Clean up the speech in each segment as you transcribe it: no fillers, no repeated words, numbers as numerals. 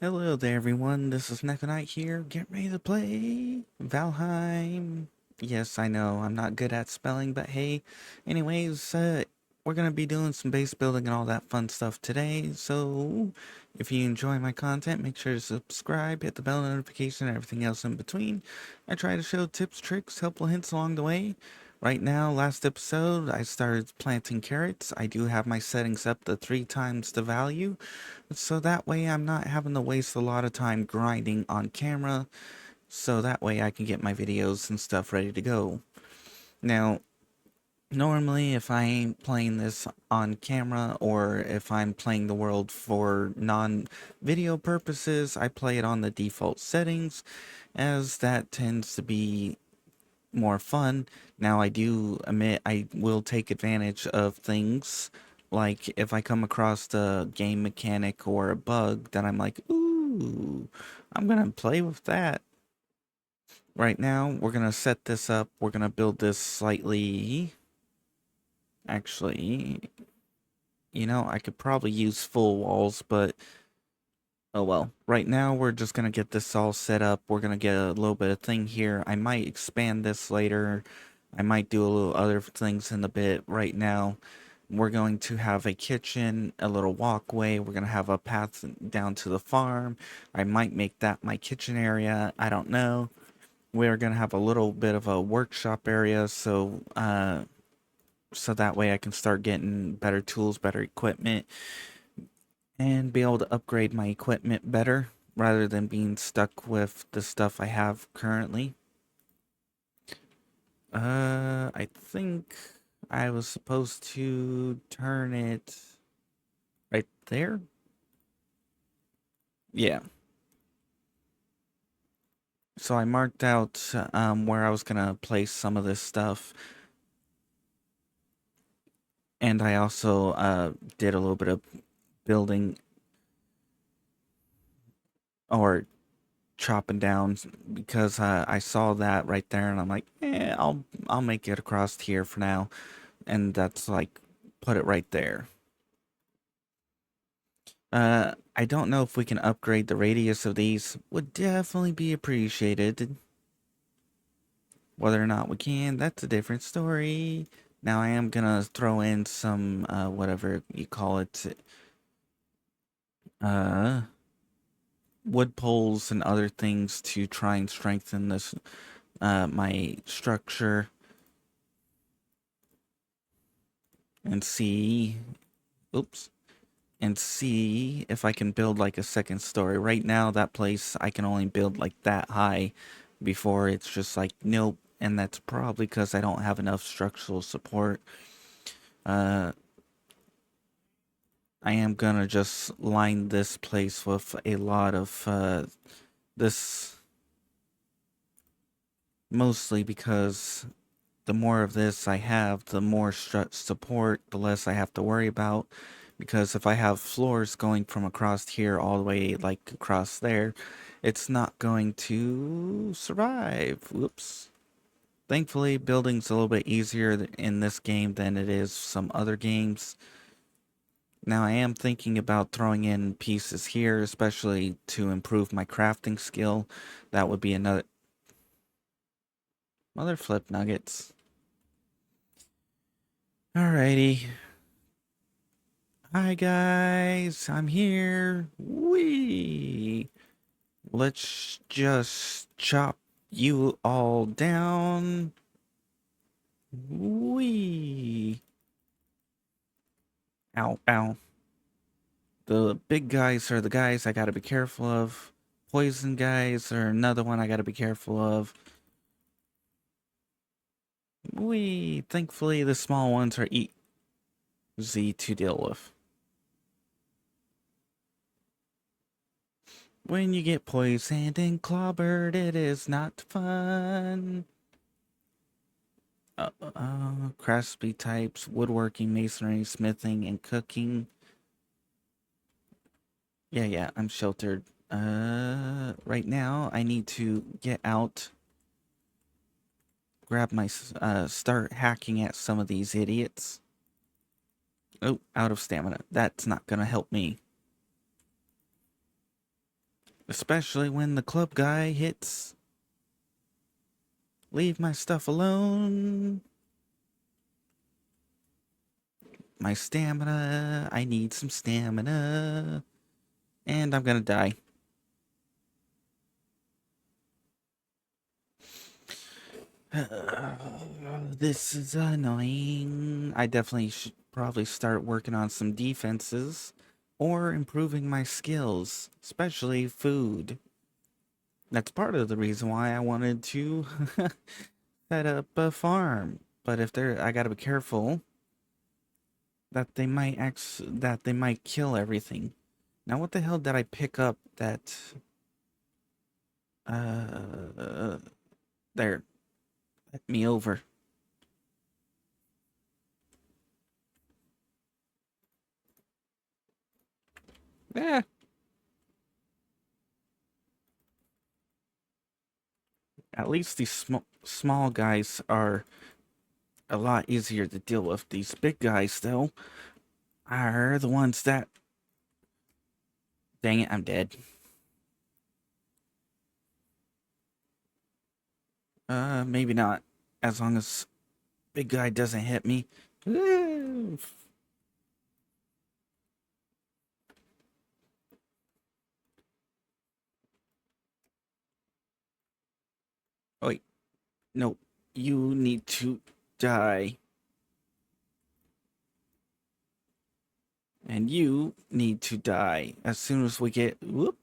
Hello there, everyone. This is Neko here. Get ready to play Valheim. Yes, I know I'm not good at spelling, but hey. Anyways, we're gonna be doing some base building and all that fun stuff today. So, if you enjoy my content, make sure to subscribe, hit the bell notification, and everything else in between. I try to show tips, tricks, helpful hints along the way. Right now, last episode, I started planting carrots. I do have my settings up to 3 times the value. So that way I'm not having to waste a lot of time grinding on camera. So that way I can get my videos and stuff ready to go. Now, normally if I ain't playing this on camera or if I'm playing the world for non-video purposes, I play it on the default settings as that tends to be more fun. Now, I do admit I will take advantage of things like if I come across a game mechanic or a bug that I'm like, ooh, I'm gonna play with that. Right now, we're gonna set this up. We're gonna build this slightly. Actually, I could probably use full walls, but oh well. Right now, we're just gonna get this all set up. We're gonna get a little bit of thing here. I might expand this later. I might do a little other things in a bit. Right now, we're going to have a kitchen, a little walkway. We're gonna have a path down to the farm. I might make that my kitchen area. I don't know. We're gonna have a little bit of a workshop area, so that way I can start getting better tools, better equipment, and be able to upgrade my equipment better rather than being stuck with the stuff I have currently. I think I was supposed to turn it right there. Yeah. So I marked out where I was gonna place some of this stuff, and I also did a little bit of building or chopping down because I saw that right there, and I'm like, I'll make it across here for now, and that's like put it right there. I don't know if we can upgrade the radius of these. Would definitely be appreciated. Whether or not we can, that's a different story. Now I am gonna throw in some whatever you call it, uh wood poles and other things to try and strengthen this my structure and see oops and see if I can build like a second story. Right now that place I can only build like that high before it's just like nope, and that's probably because I don't have enough structural support. uh I am gonna just line this place with a lot of this, mostly because the more of this I have, the more support, the less I have to worry about. Because if I have floors going from across here all the way like across there, it's not going to survive. Whoops. Thankfully, building's a little bit easier in this game than it is some other games. Now I am thinking about throwing in pieces here, especially to improve my crafting skill. That would be another mother flip nuggets. Alrighty. Hi guys, I'm here. Wee. Let's just chop you all down. Wee. Ow, ow. The big guys are the guys I gotta be careful of. Poison guys are another one I gotta be careful of. Wee. Thankfully, the small ones are easy to deal with. When you get poisoned and clobbered, it is not fun. Craftsy types, woodworking, masonry, smithing, and cooking. Yeah, I'm sheltered. Right now, I need to get out, grab my, start hacking at some of these idiots. Oh, out of stamina. That's not gonna help me. Especially when the club guy hits, leave my stuff alone. My stamina, I need some stamina. And I'm gonna die. This is annoying. I definitely should probably start working on some defenses or improving my skills, especially food. That's part of the reason why I wanted to set up a farm. But if they're, I gotta be careful that that they might kill everything. Now, what the hell did I pick up that? Uh, there, let me over. Eh, at least these small guys are a lot easier to deal with. These big guys, though, are the ones that. Dang it, I'm dead. Maybe not. As long as big guy doesn't hit me. Oh, wait, no, you need to die. And you need to die as soon as we get. Whoop.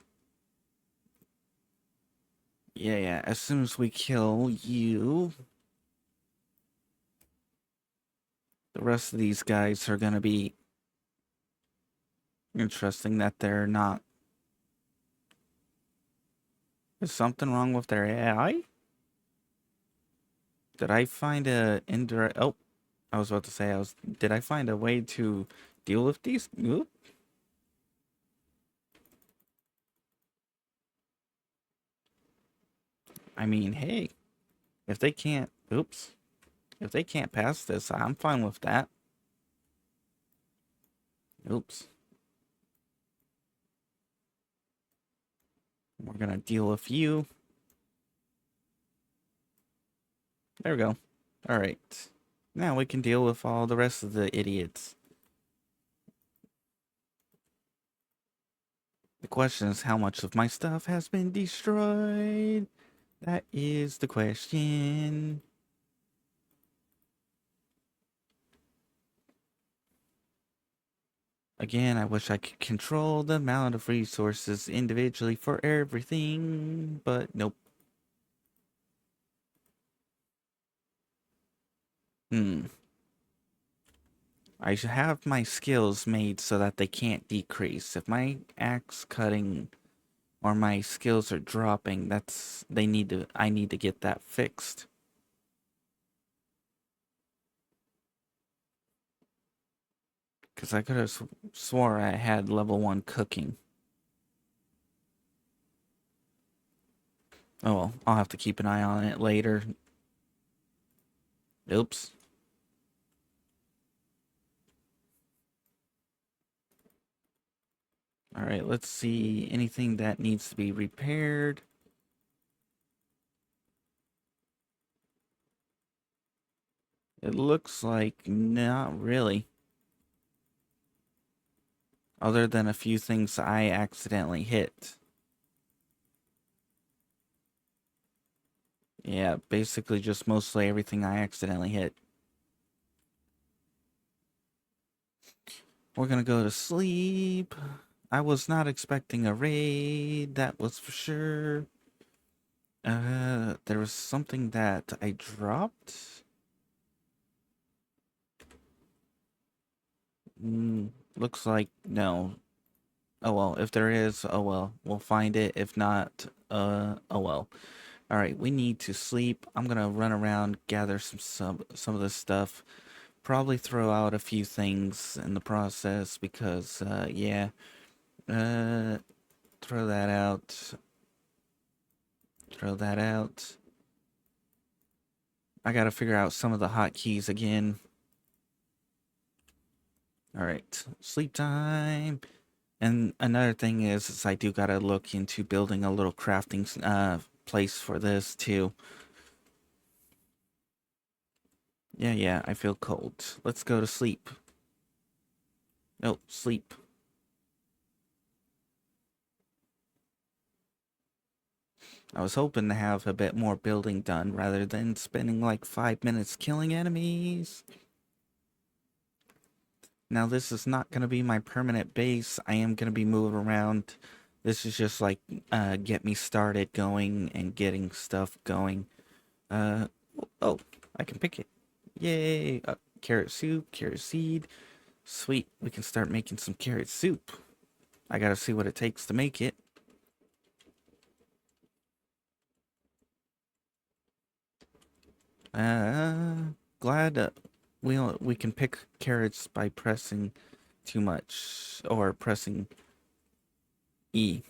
Yeah, as soon as we kill you, the rest of these guys are gonna be interesting that they're not. Is something wrong with their AI? Did I find a indirect? Oh, I was about to say Did I find a way to deal with these? Oop. I mean, hey, if they can't, oops, if they can't pass this, I'm fine with that. Oops. We're gonna deal with you. There we go. All right. Now we can deal with all the rest of the idiots. The question is how much of my stuff has been destroyed? That is the question. Again, I wish I could control the amount of resources individually for everything, but nope. Hmm. I should have my skills made so that they can't decrease. If my axe cutting or my skills are dropping, I need to get that fixed. Because I could have swore I had level 1 cooking. Oh well, I'll have to keep an eye on it later. Oops. Alright, let's see. Anything that needs to be repaired. It looks like not really. Other than a few things I accidentally hit. Yeah, basically just mostly everything I accidentally hit. We're gonna go to sleep. I was not expecting a raid, that was for sure. There was something that I dropped. Looks like no. Oh well, if there is, oh well, we'll find it. If not, oh well. All right, we need to sleep. I'm gonna run around, gather some of this stuff. Probably throw out a few things in the process because, yeah. Throw that out. Throw that out. I gotta figure out some of the hotkeys again. All right, sleep time. And another thing is I do gotta look into building a little crafting place for this too. Yeah, I feel cold. Let's go to sleep. No, sleep. I was hoping to have a bit more building done rather than spending like 5 minutes killing enemies. Now this is not going to be my permanent base. I am going to be moving around. This is just like get me started going and getting stuff going. Uh, oh, I can pick it. Yay! Carrot soup, carrot seed. Sweet, we can start making some carrot soup. I gotta see what it takes to make it. Glad we can pick carrots by pressing too much or pressing E.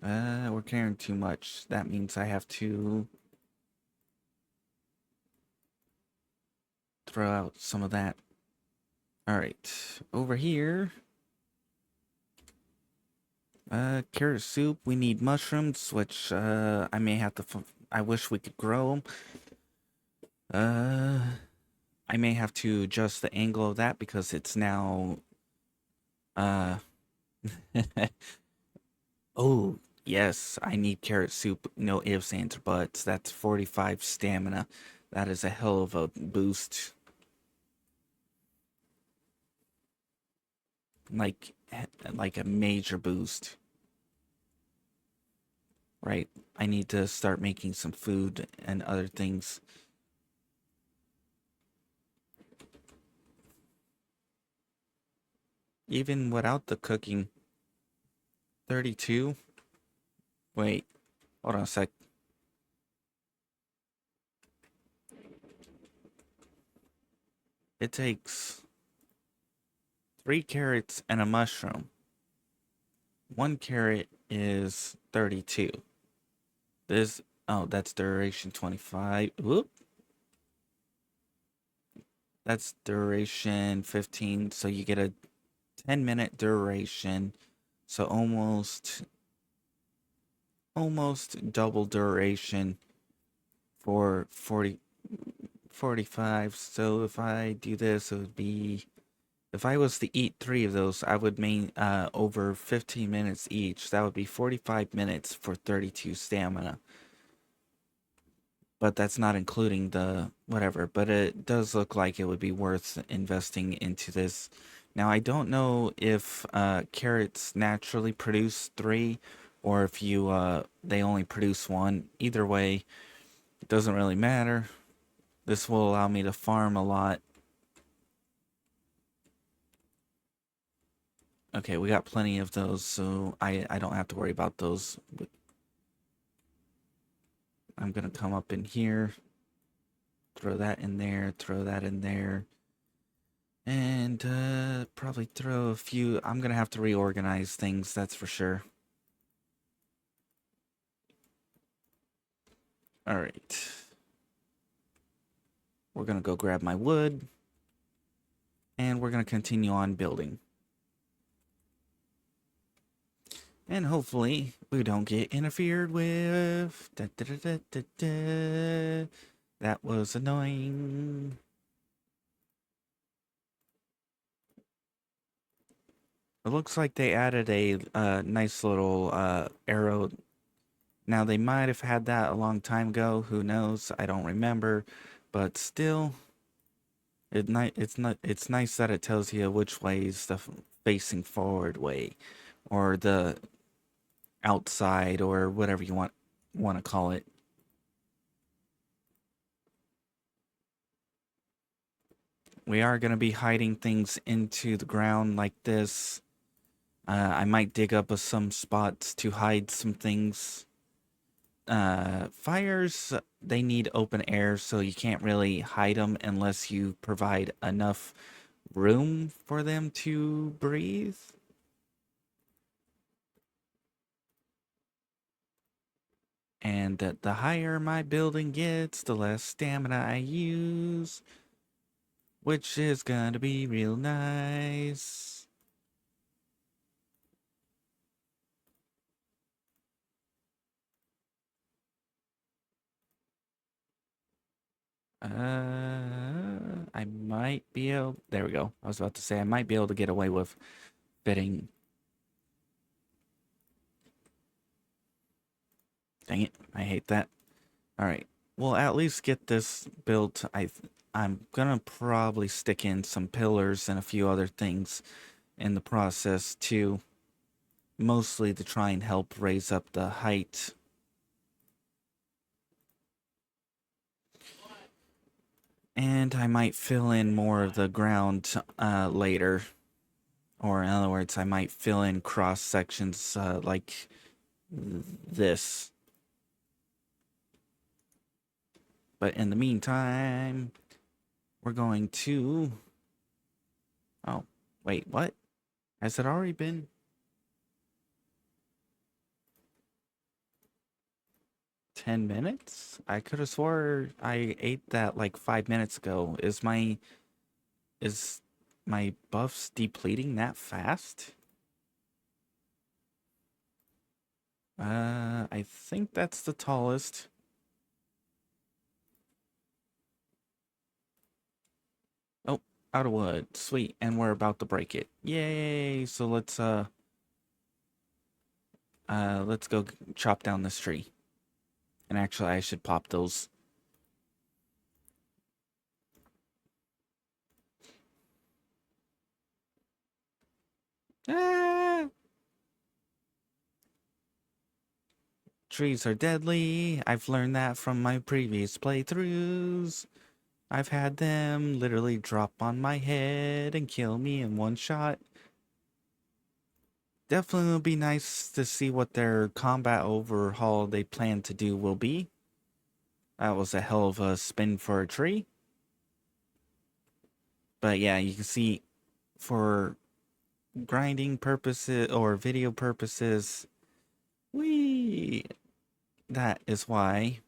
We're carrying too much. That means I have to throw out some of that. Alright, over here. Carrot soup. We need mushrooms, which I may have to. I wish we could grow them. I may have to adjust the angle of that because it's now. Uh, oh yes, I need carrot soup. No ifs, ands, or buts. That's 45 stamina. That is a hell of a boost. Like, like a major boost. Right. I need to start making some food and other things. Even without the cooking. 32? Wait, hold on a sec. It takes 3 carrots and a mushroom. 1 carrot is 32. This, oh, that's duration 25. Whoop. That's duration 15. So you get a 10-minute duration. So almost double duration for 45. So if I do this, it would be, if I was to eat 3 of those, I would mean over 15 minutes each. That would be 45 minutes for 32 stamina. But that's not including the whatever. But it does look like it would be worth investing into this. Now, I don't know if carrots naturally produce 3 or if they only produce 1. Either way, it doesn't really matter. This will allow me to farm a lot. Okay, we got plenty of those, so I don't have to worry about those. I'm gonna come up in here, throw that in there, throw that in there, and probably throw a few. I'm gonna have to reorganize things, that's for sure. All right. We're gonna go grab my wood, and we're gonna continue on building. And hopefully we don't get interfered with. Da, da, da, da, da. That was annoying. It looks like they added a nice little arrow. Now they might have had that a long time ago. Who knows? I don't remember. But still, it's nice that it tells you which way is the facing forward way, or the outside, or whatever you want to call it. We are going to be hiding things into the ground like this. I might dig up some spots to hide some things. Fires, they need open air, so you can't really hide them unless you provide enough room for them to breathe. And the higher my building gets, the less stamina I use. which is gonna be real nice. I might be able. There we go. I was about to say I might be able to get away with fitting. Dang it! I hate that. All right. We'll at least get this built. I'm gonna probably stick in some pillars and a few other things in the process too, mostly to try and help raise up the height. And I might fill in more of the ground later. Or in other words, I might fill in cross sections like this. But in the meantime, we're going to... Oh, wait, what? Has it already been? 10 minutes? I could have swore I ate that like 5 minutes ago. Is my buffs depleting that fast? I think that's the tallest. Oh, out of wood. Sweet. And we're about to break it. Yay! So let's go chop down this tree. And actually I should pop those. Ah! Trees are deadly. I've learned that from my previous playthroughs. I've had them literally drop on my head and kill me in one shot. Definitely will be nice to see what their combat overhaul they plan to do will be. That was a hell of a spin for a tree. But yeah, you can see for grinding purposes or video purposes, that is why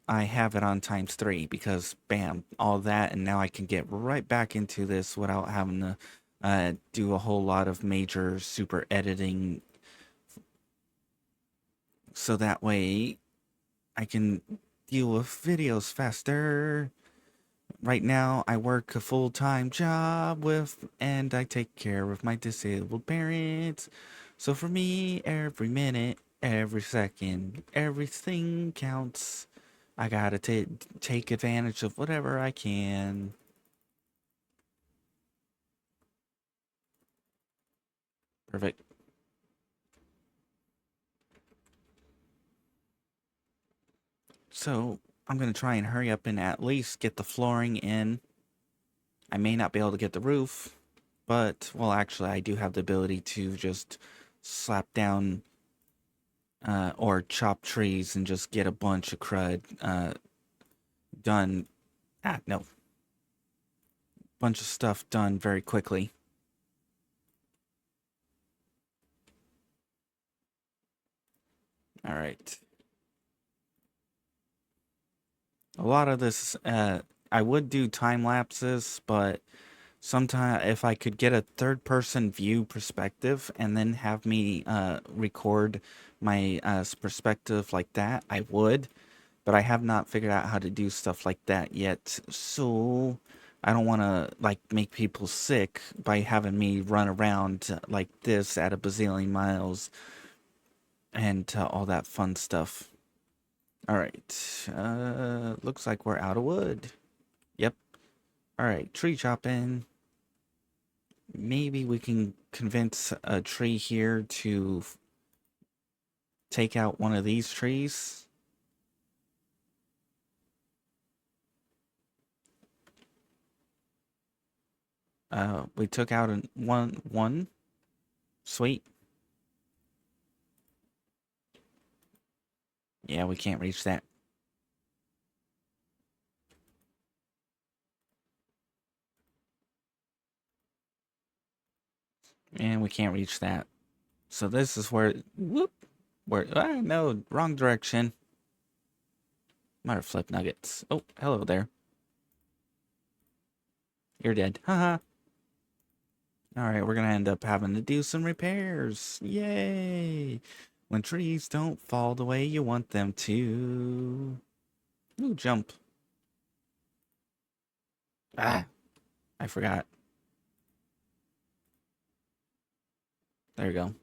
I have it on ×3, because bam, all that, and now I can get right back into this without having to do a whole lot of major super editing, so that way I can deal with videos faster. Right now I work a full-time job and I take care of my disabled parents. So for me, every minute, every second, everything counts. I gotta take advantage of whatever I can. Perfect. So I'm gonna try and hurry up and at least get the flooring in. I may not be able to get the roof, but, well, actually I do have the ability to just slap down or chop trees and just get a bunch of crud done. No. Bunch of stuff done very quickly. All right. A lot of this, I would do time lapses, but sometimes if I could get a third person view perspective and then have me record my perspective like that, I would. But I have not figured out how to do stuff like that yet. So I don't want to like make people sick by having me run around like this at a bazillion miles and all that fun stuff. All right. Looks like we're out of wood. Yep. All right. Tree chopping. Maybe we can convince a tree here to take out one of these trees. We took out one. Sweet. Yeah, we can't reach that. And we can't reach that. So this is where, no, wrong direction. Might have flipped nuggets. Oh, hello there. You're dead. Haha. Alright, we're gonna end up having to do some repairs. Yay! When trees don't fall the way you want them to. Ooh, jump. Ah, I forgot. There we go.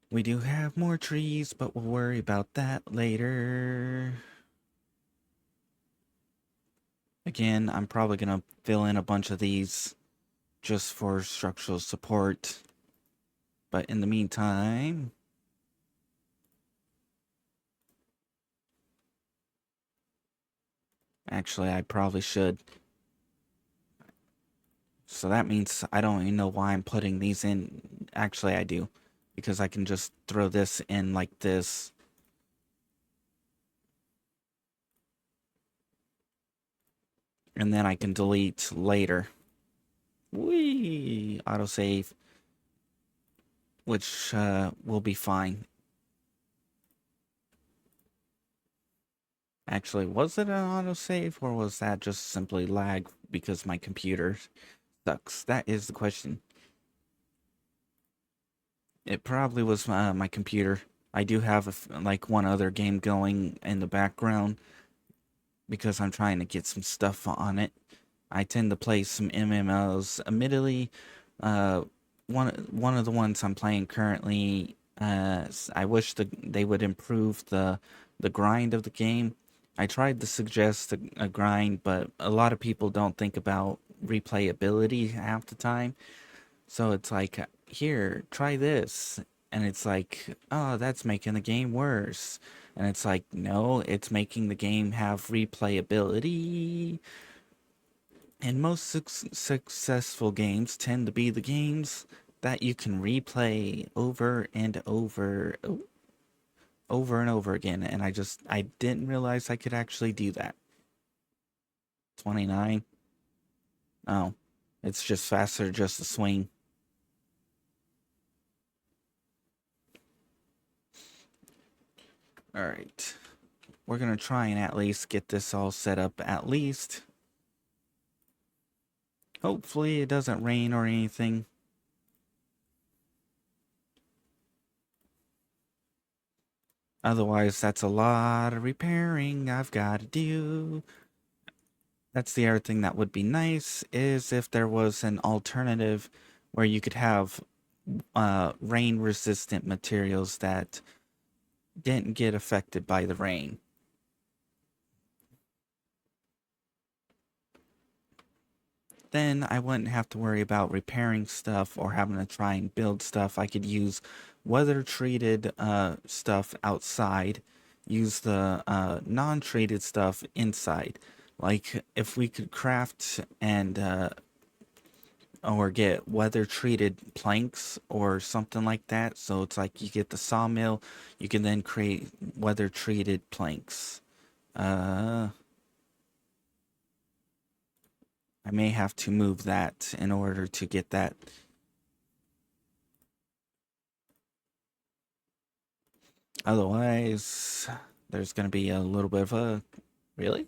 We do have more trees, but we'll worry about that later. Again, I'm probably gonna fill in a bunch of these just for structural support. But in the meantime, actually, I probably should. So that means I don't even know why I'm putting these in. Actually, I do. Because I can just throw this in like this. And then I can delete later. Whee! Autosave. Which will be fine. Actually, was it an autosave or was that just simply lag because my computer sucks? That is the question. It probably was my computer. I do have like one other game going in the background because I'm trying to get some stuff on it. I tend to play some MMOs. Admittedly, uh, one of the ones I'm playing currently, I wish they would improve the grind of the game. I tried to suggest a grind, but a lot of people don't think about replayability half the time. So it's like, here, try this. And it's like, oh, that's making the game worse. And it's like, no, it's making the game have replayability. And most successful games tend to be the games that you can replay over and over and over again. And I didn't realize I could actually do that. 29. Oh, it's just faster just to swing. All right. We're going to try and at least get this all set up at least. Hopefully it doesn't rain or anything. Otherwise, that's a lot of repairing I've got to do. That's the other thing that would be nice is if there was an alternative where you could have rain resistant materials that didn't get affected by the rain. Then I wouldn't have to worry about repairing stuff or having to try and build stuff. I could use weather treated stuff outside, use the non treated stuff inside. Like if we could craft and or get weather treated planks or something like that. So it's like you get the sawmill, you can then create weather treated planks. I may have to move that in order to get that. Otherwise, there's going to be a little bit of a. Really?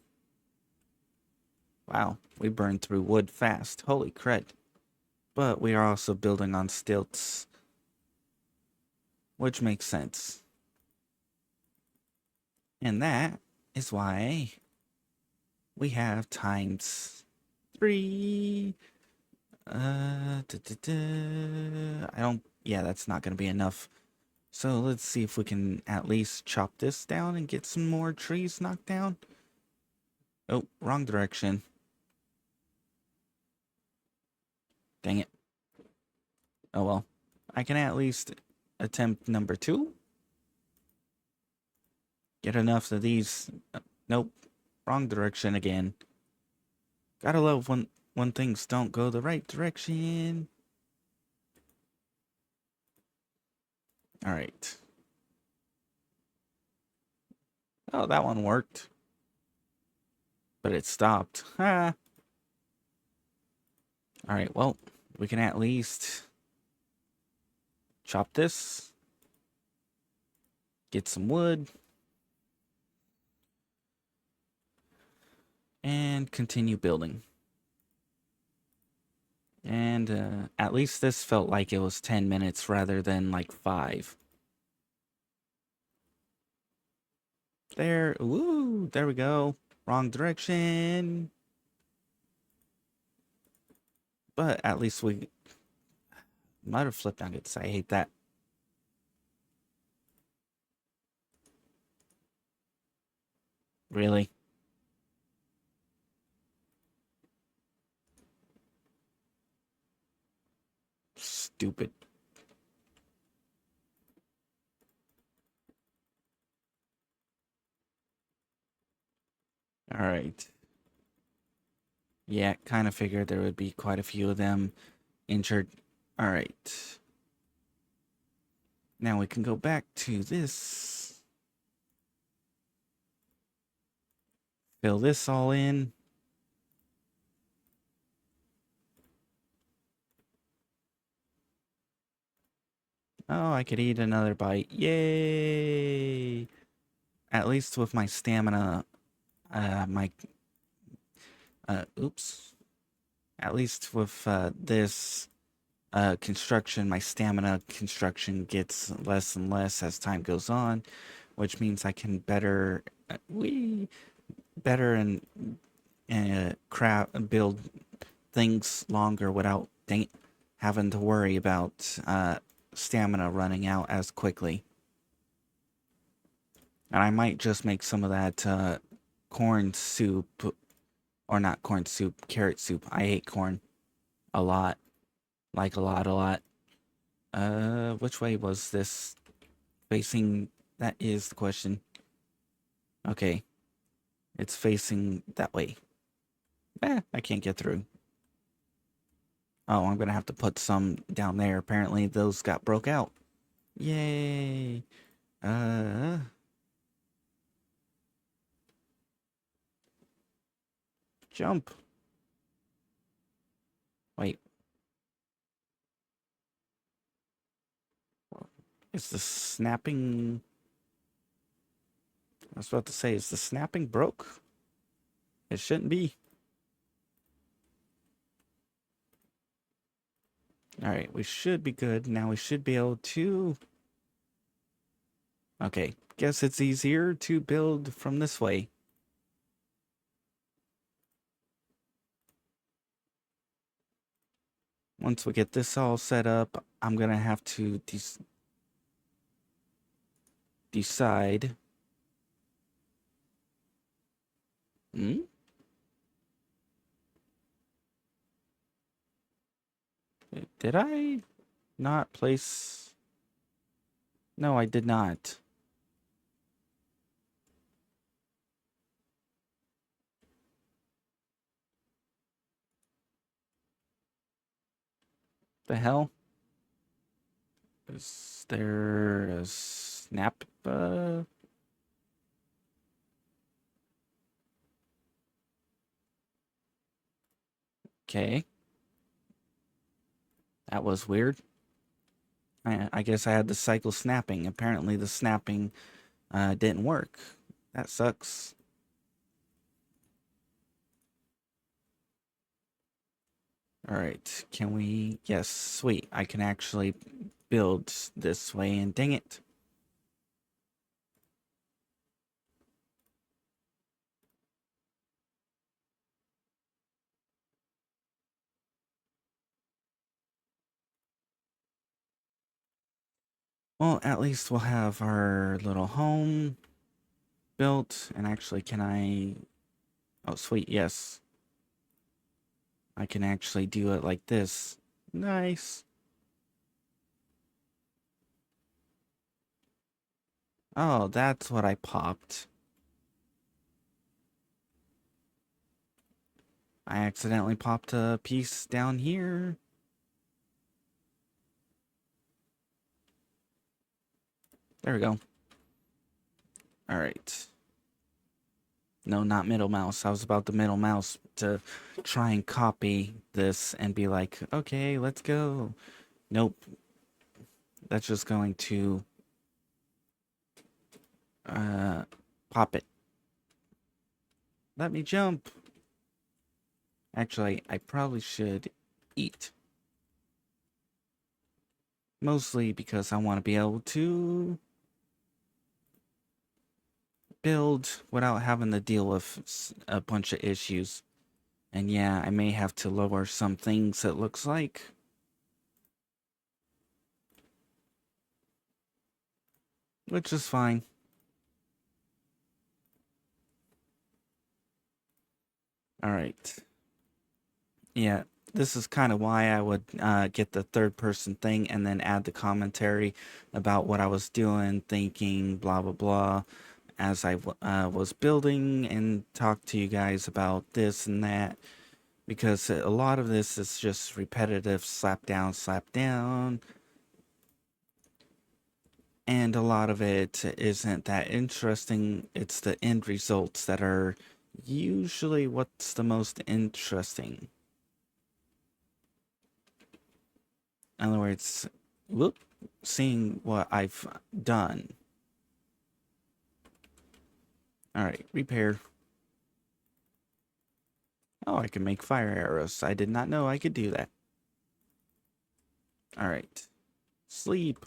Wow, we burned through wood fast. Holy crud. But we are also building on stilts, which makes sense. And that is why we have times 3. I don't. Yeah, that's not going to be enough. So let's see if we can at least chop this down and get some more trees knocked down. Oh, wrong direction. Dang it. Oh well. I can at least attempt number 2. Get enough of these. Nope. Wrong direction again. Gotta love when things don't go the right direction. Alright. Oh, that one worked. But it stopped. Ha! Alright, well, we can at least chop this. Get some wood. And continue building. And at least this felt like it was 10 minutes rather than like 5. There, woo, there we go. Wrong direction. But at least we might have flipped nuggets. I hate that. Really? Stupid. All right. Yeah, kind of figured there would be quite a few of them injured. All right. Now we can go back to this. Fill this all in. Oh, I could eat another bite. Yay! At least with my stamina, oops. At least with this construction, my stamina construction gets less and less as time goes on, which means I can better, better and craft build things longer without having to worry about stamina running out as quickly. And I might just make some of that corn soup, or not corn soup, carrot soup. I hate corn a lot, like a lot, a lot. Which way was this facing? That is the question. Okay, it's facing that way. I can't get through. Oh, I'm gonna have to put some down there. Apparently, those got broke out. Yay! Uh, jump. Wait, is the snapping? I was about to say, is the snapping broke? It shouldn't be. Alright, we should be good. Now we should be able to... Okay, guess it's easier to build from this way. Once we get this all set up, I'm gonna have to decide... Hmm? Did I not place... No, I did not. The hell? Is there a snap? Okay. That was weird. I guess I had the cycle snapping. Apparently the snapping didn't work. That sucks. Alright, can we... Yes, sweet. I can actually build this way, and dang it. Well, at least we'll have our little home built. And actually, can I... Oh, sweet, yes. I can actually do it like this. Nice. Oh, that's what I popped. I accidentally popped a piece down here. There we go. Alright. No, not middle mouse. I was about the middle mouse to try and copy this and be like, okay, let's go. Nope. That's just going to pop it. Let me jump. Actually, I probably should eat. Mostly because I want to be able to build without having to deal with a bunch of issues. And yeah, I may have to lower some things, it looks like. Which is fine. Alright. Yeah, this is kind of why I would get the third person thing and then add the commentary about what I was doing, thinking, blah, blah, blah, as I was building and talk to you guys about this and that. Because a lot of this is just repetitive, slap down, slap down. And a lot of it isn't that interesting. It's the end results that are usually what's the most interesting. In other words, whoop, seeing what I've done. Alright, repair. Oh, I can make fire arrows. I did not know I could do that. Alright. Sleep.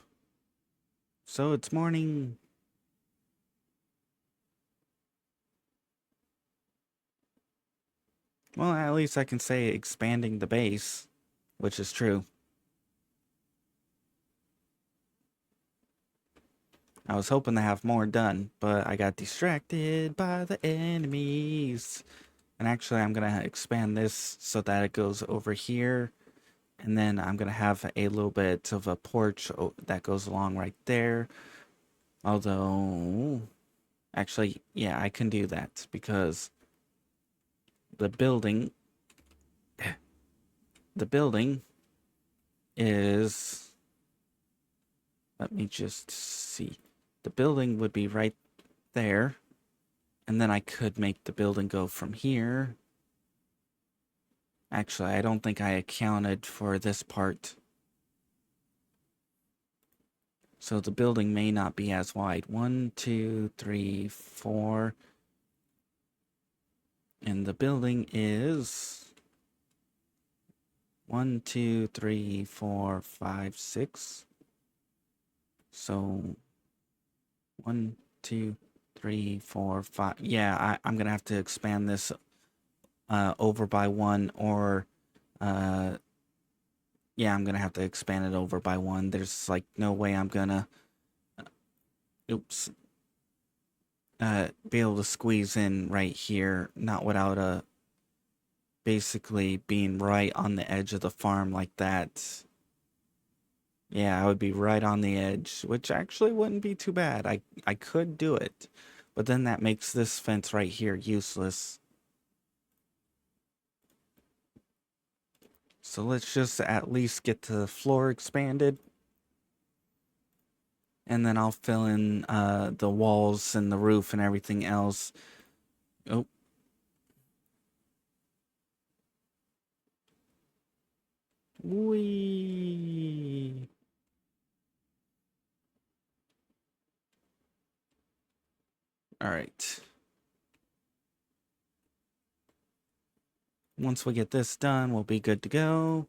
So it's morning. Well, at least I can say expanding the base, which is true. I was hoping to have more done, but I got distracted by the enemies. And actually, I'm going to expand this so that it goes over here. And then I'm going to have a little bit of a porch that goes along right there. Although, actually, yeah, I can do that because the building is, let me just see. The building would be right there. And then I could make the building go from here. Actually, I don't think I accounted for this part. So the building may not be as wide. 1, 2, 3, 4. And the building is 1, 2, 3, 4, 5, 6. So 1, 2, 3, 4, 5. Yeah, I'm gonna have to expand this over by 1, or yeah, I'm gonna have to expand it over by 1. There's like no way I'm gonna oops be able to squeeze in right here, not without basically being right on the edge of the farm like that. Yeah, I would be right on the edge, which actually wouldn't be too bad. I could do it, but then that makes this fence right here useless. So let's just at least get the floor expanded. And then I'll fill in the walls and the roof and everything else. Oh. Whee. All right. Once we get this done, we'll be good to go.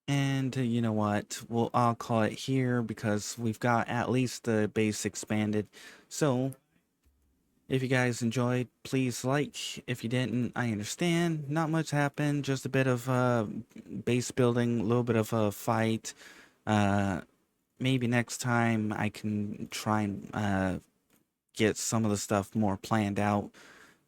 And you know what? I'll call it here because we've got at least the base expanded. So if you guys enjoyed, please like. If you didn't, I understand. Not much happened. Just a bit of base building, a little bit of a fight. Maybe next time I can try and get some of the stuff more planned out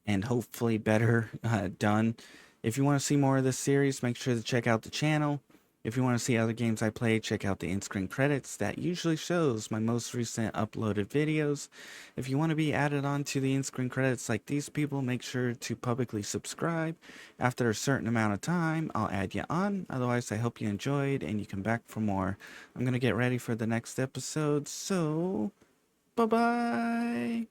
and hopefully better done. If you want to see more of this series, make sure to check out the channel. If you want to see other games I play, check out the in-screen credits. That usually shows my most recent uploaded videos. If you want to be added on to the in-screen credits like these people, make sure to publicly subscribe. After a certain amount of time, I'll add you on. Otherwise, I hope you enjoyed and you come back for more. I'm going to get ready for the next episode, so bye-bye!